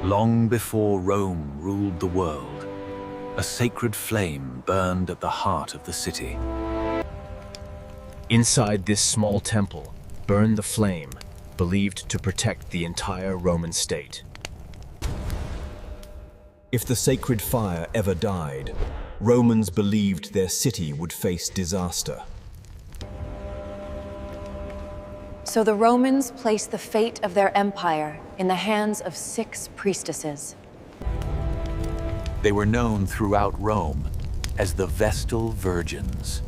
Long before Rome ruled the world, a sacred flame burned at the heart of the city. Inside this small temple burned the flame, believed to protect the entire Roman state. If the sacred fire ever died, Romans believed their city would face disaster. So the Romans placed the fate of their empire in the hands of 6 priestesses. They were known throughout Rome as the Vestal Virgins.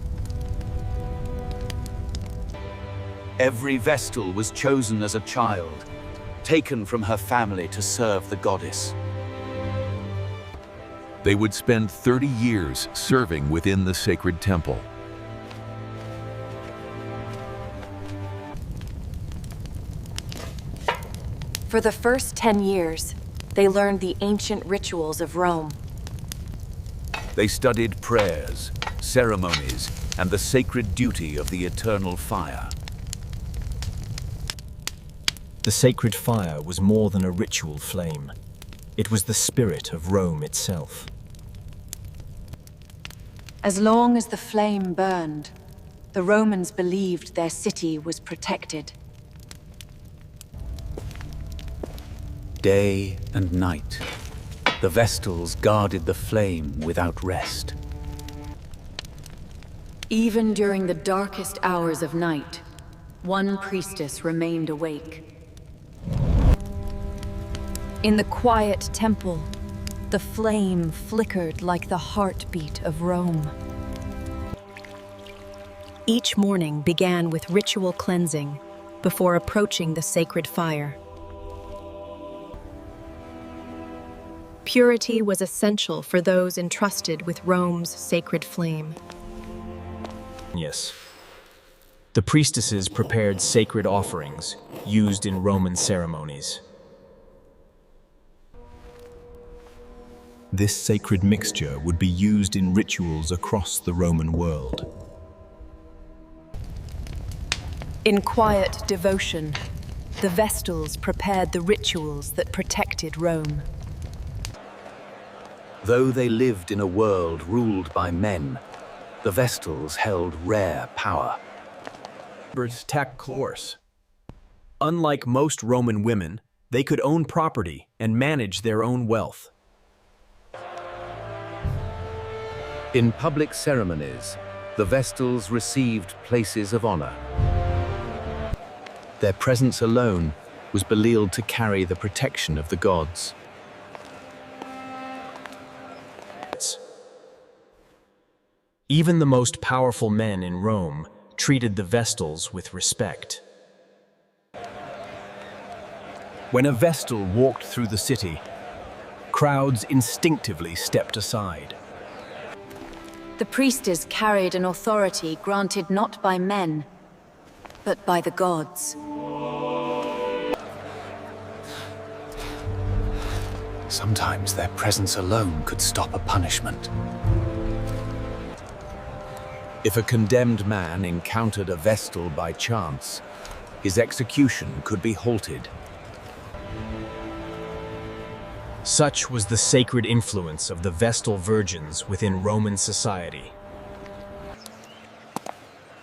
Every Vestal was chosen as a child, taken from her family to serve the goddess. They would spend 30 years serving within the sacred temple. For the first 10 years, they learned the ancient rituals of Rome. They studied prayers, ceremonies, and the sacred duty of the eternal fire. The sacred fire was more than a ritual flame. It was the spirit of Rome itself. As long as the flame burned, the Romans believed their city was protected. Day and night, the Vestals guarded the flame without rest. Even during the darkest hours of night, one priestess remained awake. In the quiet temple, the flame flickered like the heartbeat of Rome. Each morning began with ritual cleansing before approaching the sacred fire. Purity was essential for those entrusted with Rome's sacred flame. Yes. The priestesses prepared sacred offerings used in Roman ceremonies. This sacred mixture would be used in rituals across the Roman world. In quiet devotion, the Vestals prepared the rituals that protected Rome. Though they lived in a world ruled by men, the Vestals held rare power. Tax course. Unlike most Roman women, they could own property and manage their own wealth. In public ceremonies, the Vestals received places of honor. Their presence alone was believed to carry the protection of the gods. Even the most powerful men in Rome treated the Vestals with respect. When a Vestal walked through the city, crowds instinctively stepped aside. The priestess carried an authority granted not by men, but by the gods. Sometimes their presence alone could stop a punishment. If a condemned man encountered a Vestal by chance, his execution could be halted. Such was the sacred influence of the Vestal Virgins within Roman society.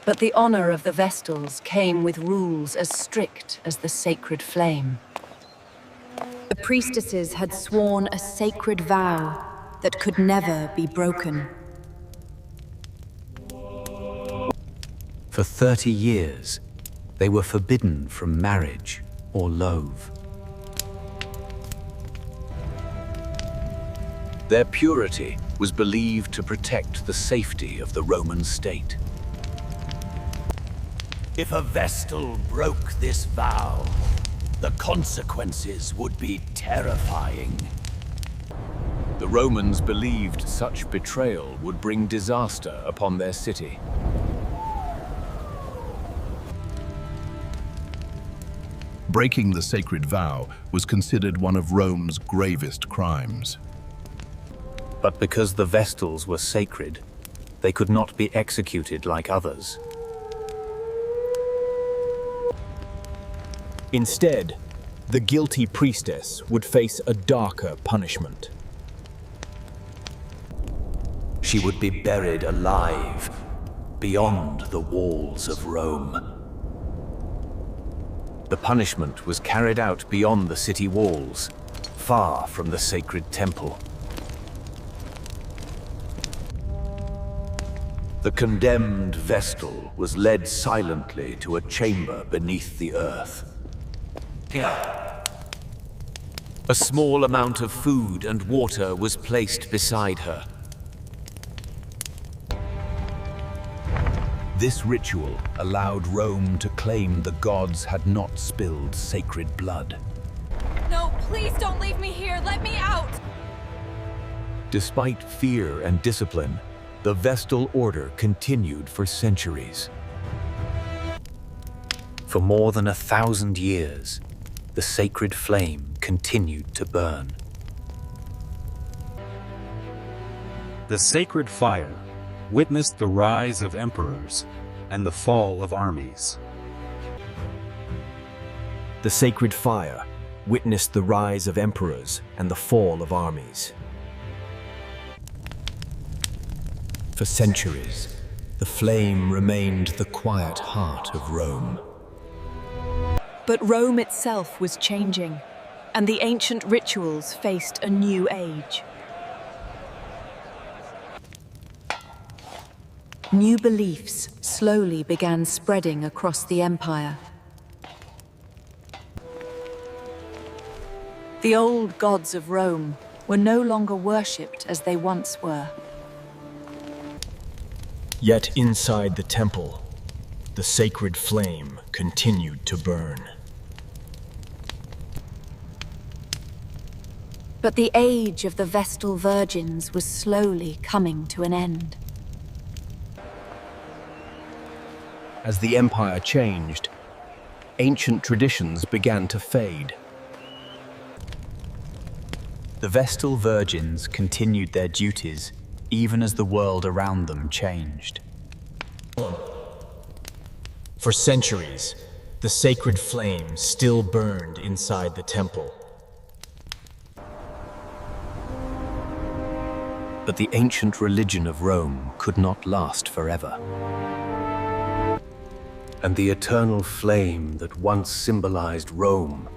But the honor of the Vestals came with rules as strict as the sacred flame. The priestesses had sworn a sacred vow that could never be broken. For 30 years, they were forbidden from marriage or love. Their purity was believed to protect the safety of the Roman state. If a Vestal broke this vow, the consequences would be terrifying. The Romans believed such betrayal would bring disaster upon their city. Breaking the sacred vow was considered one of Rome's gravest crimes. But because the Vestals were sacred, they could not be executed like others. Instead, the guilty priestess would face a darker punishment. She would be buried alive beyond the walls of Rome. The punishment was carried out beyond the city walls, far from the sacred temple. The condemned Vestal was led silently to a chamber beneath the earth. Here, a small amount of food and water was placed beside her. This ritual allowed Rome to claim the gods had not spilled sacred blood. No, please don't leave me here. Let me out. Despite fear and discipline, the Vestal order continued for centuries. For more than 1,000 years, the sacred flame continued to burn. The sacred fire witnessed the rise of emperors and the fall of armies. The sacred fire witnessed the rise of emperors and the fall of armies. For centuries, the flame remained the quiet heart of Rome. But Rome itself was changing, and the ancient rituals faced a new age. New beliefs slowly began spreading across the empire. The old gods of Rome were no longer worshipped as they once were. Yet inside the temple, the sacred flame continued to burn. But the age of the Vestal Virgins was slowly coming to an end. As the empire changed, ancient traditions began to fade. The Vestal Virgins continued their duties even as the world around them changed. For centuries, the sacred flame still burned inside the temple. But the ancient religion of Rome could not last forever. And the eternal flame that once symbolized Rome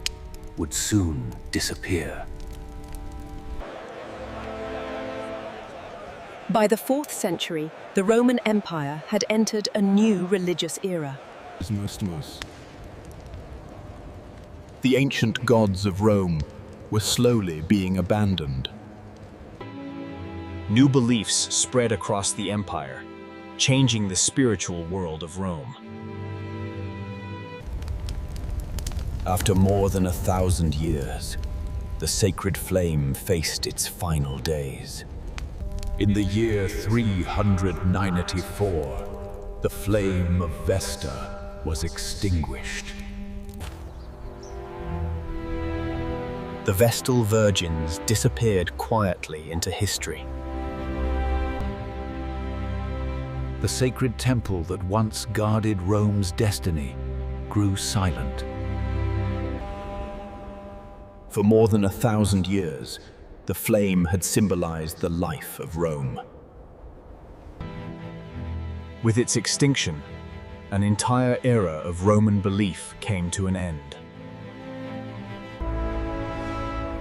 would soon disappear. By the 4th century, the Roman Empire had entered a new religious era. The ancient gods of Rome were slowly being abandoned. New beliefs spread across the empire, changing the spiritual world of Rome. After more than 1,000 years, the sacred flame faced its final days. In the year 394, the flame of Vesta was extinguished. The Vestal Virgins disappeared quietly into history. The sacred temple that once guarded Rome's destiny grew silent. For more than 1,000 years, the flame had symbolized the life of Rome. With its extinction, an entire era of Roman belief came to an end.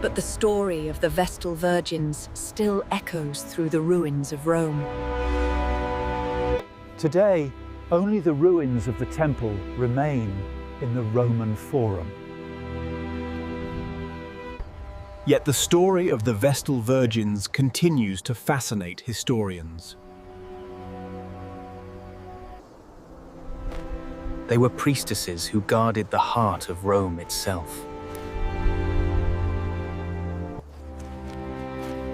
But the story of the Vestal Virgins still echoes through the ruins of Rome. Today, only the ruins of the temple remain in the Roman Forum. Yet the story of the Vestal Virgins continues to fascinate historians. They were priestesses who guarded the heart of Rome itself.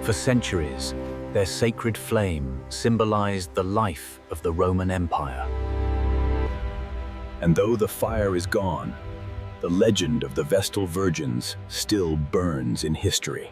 For centuries, their sacred flame symbolized the life of the Roman Empire. And though the fire is gone, the legend of the Vestal Virgins still burns in history.